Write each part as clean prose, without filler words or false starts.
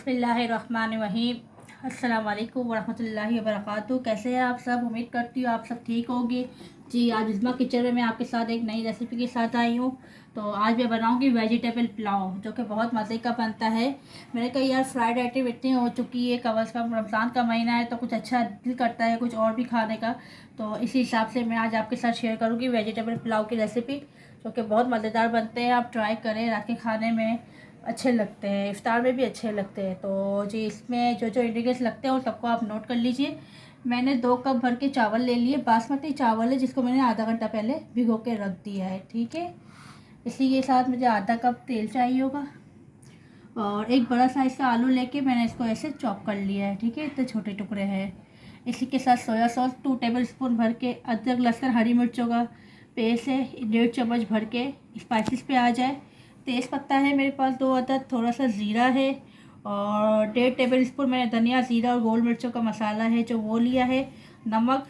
बिस्मिल्लाहिर्रहमानिर्रहीम। अस्सलाम वालेकुम वरहमतुल्लाहि वबरकातुहू। कैसे हैं आप सब? उम्मीद करती हूँ आप सब ठीक होंगे। जी, आज इस्मा किचन में मैं आपके साथ एक नई रेसिपी के साथ आई हूँ। तो आज मैं बनाऊँगी वेजिटेबल पुलाव, जो कि बहुत मज़े का बनता है। मैंने कहा यार फ्राइड आइटम इतनी हो चुकी है, कम अज़ कम रमज़ान का महीना है तो कुछ अच्छा दिल करता है कुछ और भी खाने का। तो इसी हिसाब से मैं आज आपके साथ शेयर करूँगी वेजिटेबल पुलाव की रेसिपी, जो कि बहुत मज़ेदार बनते हैं। आप ट्राई करें, रात के खाने में अच्छे लगते हैं, इफ्तार में भी अच्छे लगते हैं। तो जी, इसमें जो जो इंग्रेडिएंट्स लगते हैं वो सबको आप नोट कर लीजिए। मैंने 2 कप भर के चावल ले लिए। बासमती चावल है, जिसको मैंने आधा घंटा पहले भिगो के रख दिया है, ठीक है। इसी के साथ मुझे आधा कप तेल चाहिए होगा, और एक बड़ा साइज़ का आलू लेके मैंने इसको ऐसे चॉप कर लिया है, ठीक है। इतने छोटे टुकड़े हैं। इसी के साथ सोया सॉस 2 टेबल स्पून भर के, अदरक लहसुन हरी मिर्चों का पेस्ट है 1.5 चम्मच भर के। स्पाइसेस पे आ जाए, तेज़ पत्ता है मेरे पास 2 अदद, थोड़ा सा ज़ीरा है, और 1.5 टेबल स्पून मैंने धनिया ज़ीरा और गोल मिर्चों का मसाला है जो वो लिया है। नमक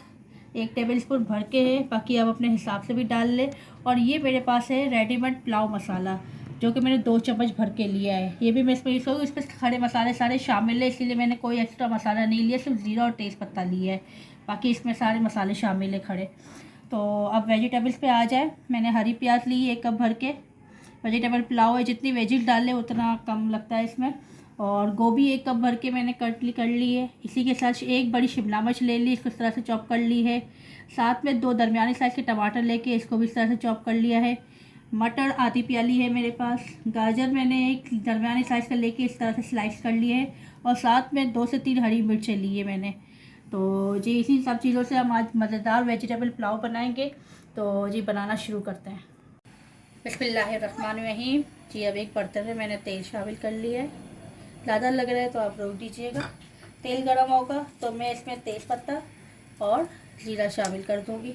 1 टेबल स्पून भर के है, बाकी आप अपने हिसाब से भी डाल लें। और ये मेरे पास है रेडीमेड पुलाव मसाला, जो कि मैंने 2 चम्मच भर के लिया है। ये भी मैं इसमें यूज़ करूँगी। इसमें खड़े मसाले सारे शामिल है, इसीलिए मैंने कोई एक्स्ट्रा मसाला नहीं लिया, सिर्फ ज़ीरा और तेज़ पत्ता लिया है। बाकी इसमें सारे मसाले शामिल है खड़े। तो अब वेजिटेबल्स पे आ जाए। मैंने हरी प्याज ली 1 कप भर के। वेजिटेबल पुलाव है, जितनी वेजिज डाल लें उतना कम लगता है इसमें। और गोभी 1 कप भर के मैंने कर ली है। इसी के साथ एक बड़ी शिमला मिर्च ले ली, इसको इस तरह से चॉप कर ली है। साथ में 2 दरमियानी साइज़ के टमाटर लेके इसको भी इस तरह से चॉप कर लिया है। मटर आधी प्याली है मेरे पास। गाजर मैंने एक दरमियानी साइज़ का लेके इस तरह से स्लाइस कर लिए है। और साथ में 2 से 3 हरी मिर्चें ली है मैंने। तो जी, इसी सब चीज़ों से हम आज मज़ेदार वेजिटेबल पुलाव बनाएंगे। तो जी, बनाना शुरू करते हैं। बिस्मिल्लाहिर्रहमानिर्रहीम। जी, अब एक बर्तन में मैंने तेल शामिल कर लिया है। ज़्यादा लग रहा है तो आप रोक दीजिएगा। तेल गर्म होगा तो मैं इसमें तेज़ पत्ता और ज़ीरा शामिल कर दूँगी।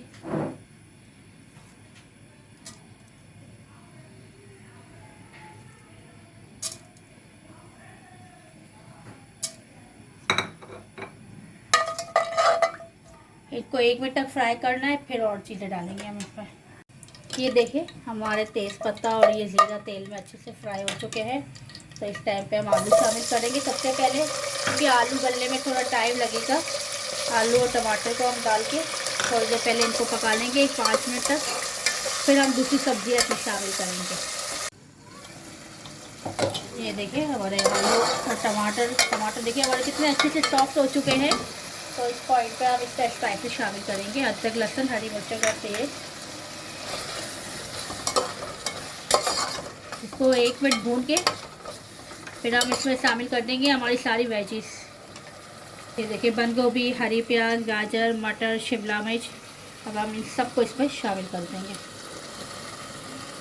इसको 1 मिनट तक फ्राई करना है, फिर और चीज़ें डालेंगे हम इसमें। ये देखिए, हमारे तेज़ पत्ता और ये ज़ीरा तेल में अच्छे से फ्राई हो चुके हैं। तो इस टाइम पे हम आलू शामिल करेंगे सबसे पहले, क्योंकि आलू गलने में थोड़ा टाइम लगेगा। आलू और टमाटर को हम डाल के थोड़ी देर पहले इनको पका लेंगे 5 मिनट तक। फिर हम दूसरी सब्जियाँ इसमें शामिल करेंगे। ये देखिए, हमारे आलू और टमाटर देखिए हमारे कितने अच्छे से सॉफ्ट हो चुके हैं। तो इस पॉइंट पे हम इसका स्पाइसेस शामिल करेंगे। अदरक लहसुन हरी मिर्चों का पेस्ट, इसको 1 मिनट भून के फिर हम इसमें शामिल कर देंगे हमारी सारी वेजिस। ये देखिए, बंद गोभी, हरी प्याज, गाजर, मटर, शिमला मिर्च। अब हम इन सबको इसमें शामिल कर देंगे।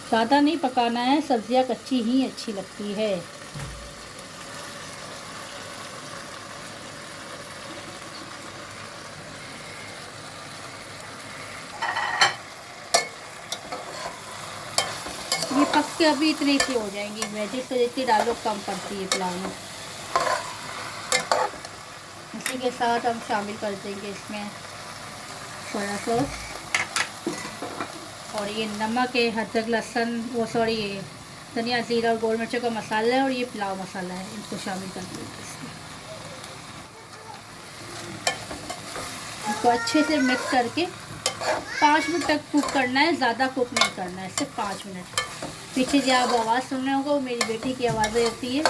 ज़्यादा नहीं पकाना है, सब्जियां कच्ची ही अच्छी लगती है। ये पक के अभी इतनी सी हो जाएंगी। वेजिस तो जितनी डालो कम पड़ती है पुलाव में। इसी के साथ हम शामिल कर देंगे इसमें सोया सॉस, और ये नमक है, अदरक लहसुन ये धनिया ज़ीरा और गोल मिर्चों का मसाला है, और ये पुलाव मसाला है। इनको शामिल कर देंगे इसमें। इसको अच्छे से मिक्स करके 5 मिनट तक कुक करना है, ज़्यादा कुक नहीं करना है, सिर्फ 5 मिनट। पीछे जो आप आवाज़ सुन रहे होगा वो मेरी बेटी की आवाज़ें होती है।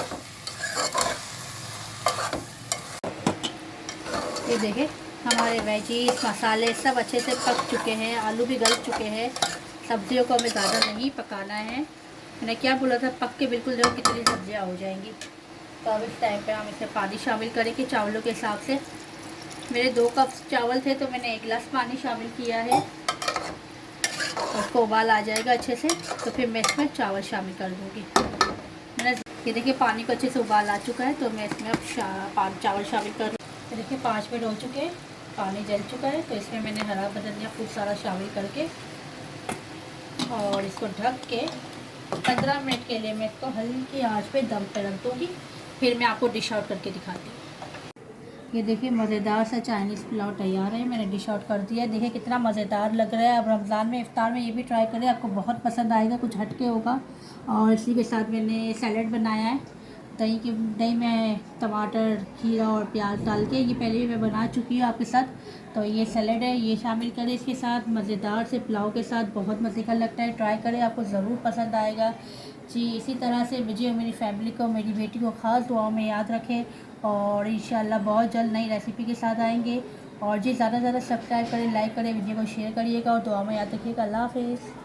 ये देखें, हमारे वेजीज मसाले सब अच्छे से पक चुके हैं, आलू भी गल चुके हैं। सब्जियों को हमें ज़्यादा नहीं पकाना है। मैंने क्या बोला था, पक के बिल्कुल देखो कितनी सब्जियां हो जाएंगी। तो अब इस टाइम पे हम इसमें पानी शामिल करेंगे चावलों के हिसाब से। मेरे 2 कप चावल थे तो मैंने 1 गिलास पानी शामिल किया है। उसको उबाल आ जाएगा अच्छे से तो फिर मैं इसमें चावल शामिल कर दूँगी। मैंने ये देखिए, पानी को अच्छे से उबाल आ चुका है तो मैं इसमें अब चावल शामिल कर रही हूँ। ये देखिए 5 मिनट हो चुके हैं, पानी जल चुका है। तो इसमें मैंने हरा धनिया खूब सारा शामिल करके और इसको ढक के 15 मिनट के लिए मैं इसको हल्की आंच पे दम पे रख दूँगी। फिर मैं आपको डिश आउट करके दिखाती हूँ। ये देखिए, मज़ेदार सा चाइनीज़ पुलाव तैयार है। मैंने डिश आउट कर दिया। देखिए कितना मज़ेदार लग रहा है। अब रमज़ान में इफ्तार में ये भी ट्राई करें, आपको बहुत पसंद आएगा। कुछ हटके होगा। और इसी के साथ मैंने सैलेड बनाया है, दही में टमाटर, खीरा और प्याज डाल के, ये पहले भी मैं बना चुकी हूँ आपके साथ। तो ये सैलेड है, ये शामिल करें इसके साथ, मज़ेदार से पुलाव के साथ, बहुत मज़े का लगता है। ट्राई करें, आपको ज़रूर पसंद आएगा जी। इसी तरह से मुझे और मेरी फैमिली को, मेरी बेटी को ख़ास दुआओं में याद रखें, और इंशाल्लाह बहुत जल्द नई रेसिपी के साथ आएंगे। और जी ज़्यादा से ज़्यादा सब्सक्राइब करें, लाइक करें, वीडियो को शेयर करिएगा और दुआ में याद रखिएगा। अल्लाह हाफ़िज़।